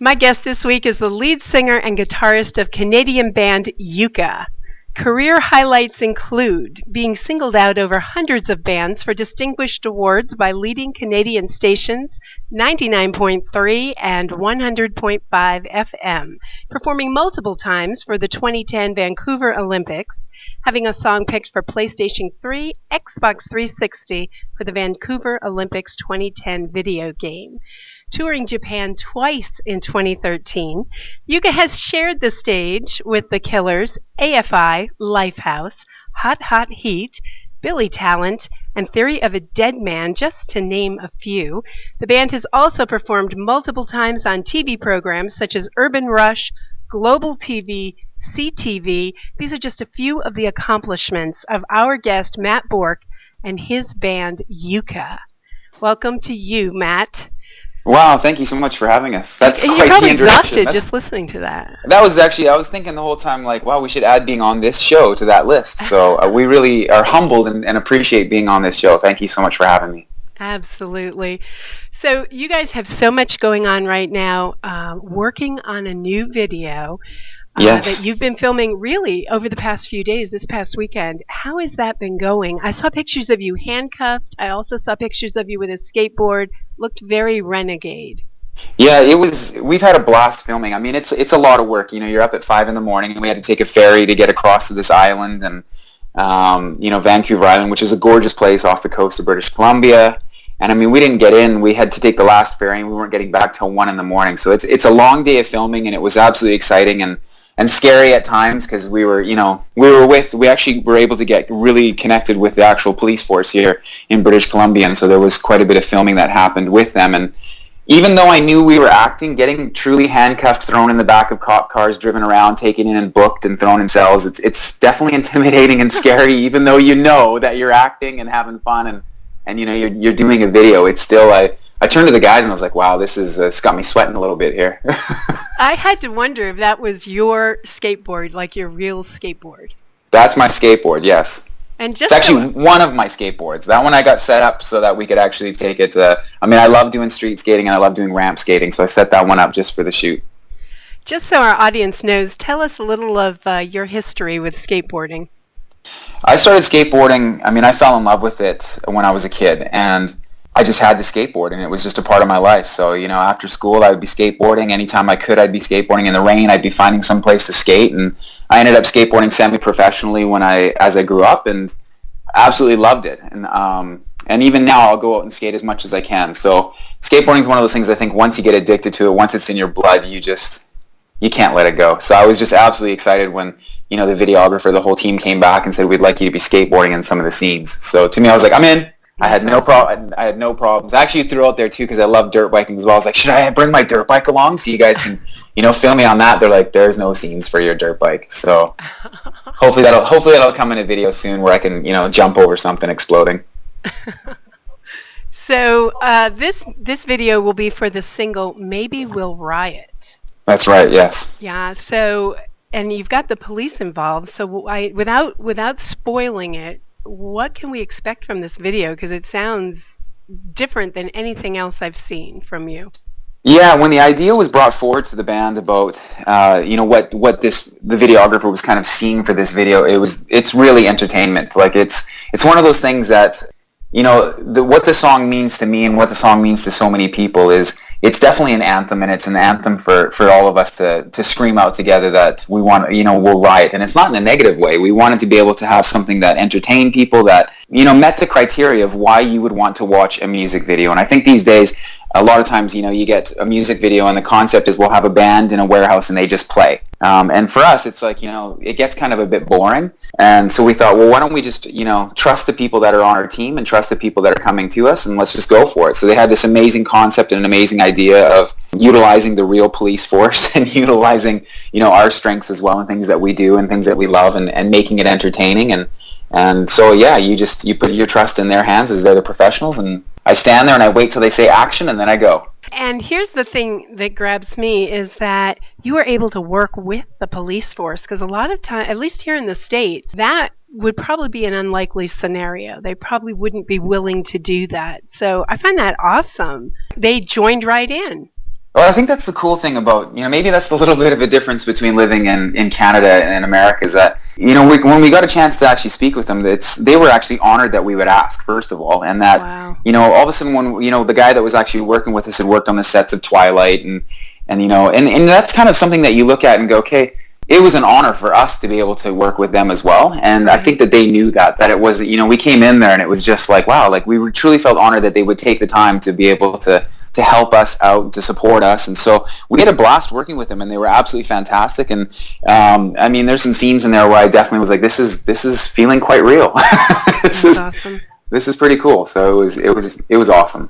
My guest this week is the lead singer and guitarist of Canadian band YUCA. Career highlights include being singled out over hundreds of bands for distinguished awards by leading Canadian stations 99.3 and 100.5 FM, performing multiple times for the 2010 Vancouver Olympics, having a song picked for PlayStation 3, Xbox 360 for the Vancouver Olympics 2010 video game. Touring Japan twice in 2013, YUCA has shared the stage with The Killers, AFI, Lifehouse, Hot Hot Heat, Billy Talent, and Theory of a Dead Man, just to name a few. The band has also performed multiple times on TV programs such as Urban Rush, Global TV, CTV. These are just a few of the accomplishments of our guest, Matt Borck, and his band, YUCA. Welcome to you, Matt. Wow, thank you so much for having us. That's You're quite probably the introduction. exhausted just listening to that. That was actually, I was thinking the whole time, like, wow, we should add being on this show to that list. So we really are humbled and appreciate being on this show. Thank you so much for having me. Absolutely. So you guys have so much going on right now, working on a new video. Yes. That you've been filming really over the past few days, this past weekend. How has that been going? I saw pictures of you handcuffed. I also saw pictures of you with a skateboard. Looked very renegade. Yeah, we've had a blast filming. I mean, it's a lot of work. You know, you're up at 5 a.m. and we had to take a ferry to get across to this island and, Vancouver Island, which is a gorgeous place off the coast of British Columbia. And I mean, we didn't get in. We had to take the last ferry and we weren't getting back till 1 a.m. So it's a long day of filming and it was absolutely exciting and scary at times because we actually were able to get really connected with the actual police force here in British Columbia, and so there was quite a bit of filming that happened with them. And even though I knew we were acting, getting truly handcuffed, thrown in the back of cop cars, driven around, taken in and booked and thrown in cells, it's definitely intimidating and scary, even though you know that you're acting and having fun and you're doing a video. It's still I turned to the guys and I was like, wow, this is it's got me sweating a little bit here. I had to wonder if that was your skateboard, like your real skateboard. That's my skateboard, yes. And it's actually one of my skateboards. That one I got set up so that we could actually take it I love doing street skating and I love doing ramp skating, so I set that one up just for the shoot. Just so our audience knows, tell us a little of your history with skateboarding. I started skateboarding, I fell in love with it when I was a kid, and I just had to skateboard, and it was just a part of my life. So, after school, I would be skateboarding. Anytime I could, I'd be skateboarding. In the rain, I'd be finding some place to skate, and I ended up skateboarding semi-professionally as I grew up, and absolutely loved it. And even now, I'll go out and skate as much as I can. So, skateboarding is one of those things I think once you get addicted to it, once it's in your blood, you can't let it go. So I was just absolutely excited when, the videographer, the whole team came back and said, we'd like you to be skateboarding in some of the scenes. So to me, I was like, I'm in. I had no problems. I actually threw out there too because I love dirt biking as well. I was like, should I bring my dirt bike along so you guys can, film me on that? They're like, there's no scenes for your dirt bike. So hopefully that'll come in a video soon where I can, jump over something exploding. So this video will be for the single Maybe We'll Riot. That's right. Yes. Yeah. So and you've got the police involved. So without spoiling it, what can we expect from this video? Because it sounds different than anything else I've seen from you. Yeah, when the idea was brought forward to the band about what the videographer was kind of seeing for this video, it's really entertainment. Like it's one of those things that what the song means to me and what the song means to so many people is it's definitely an anthem, and it's an anthem for all of us to scream out together that we want, we'll riot. And it's not in a negative way. We wanted to be able to have something that entertained people, that, met the criteria of why you would want to watch a music video. And I think these days, a lot of times, you get a music video and the concept is we'll have a band in a warehouse and they just play. And for us, it's like, it gets kind of a bit boring. And so we thought, well, why don't we just, trust the people that are on our team and trust the people that are coming to us, and let's just go for it. So they had this amazing concept and an amazing idea of utilizing the real police force and utilizing, our strengths as well and things that we do and things that we love and making it entertaining. And so, yeah, you put your trust in their hands as they're the professionals, and I stand there and I wait till they say action and then I go. And here's the thing that grabs me is that you were able to work with the police force, because a lot of time, at least here in the States, that would probably be an unlikely scenario. They probably wouldn't be willing to do that. So I find that awesome. They joined right in. Well, I think that's the cool thing about, maybe that's the little bit of a difference between living in Canada and America is that, when we got a chance to actually speak with them, they were actually honored that we would ask, first of all, and that, Wow. all of a sudden when, the guy that was actually working with us had worked on the sets of Twilight and that's kind of something that you look at and go, okay, it was an honor for us to be able to work with them as well. And I think that they knew that it was, we came in there and it was just like, wow, like we truly felt honored that they would take the time to be able to help us out, to support us. And so we had a blast working with them and they were absolutely fantastic. And I mean, there's some scenes in there where I definitely was like, this is feeling quite real. That's awesome. This is pretty cool. So it was awesome.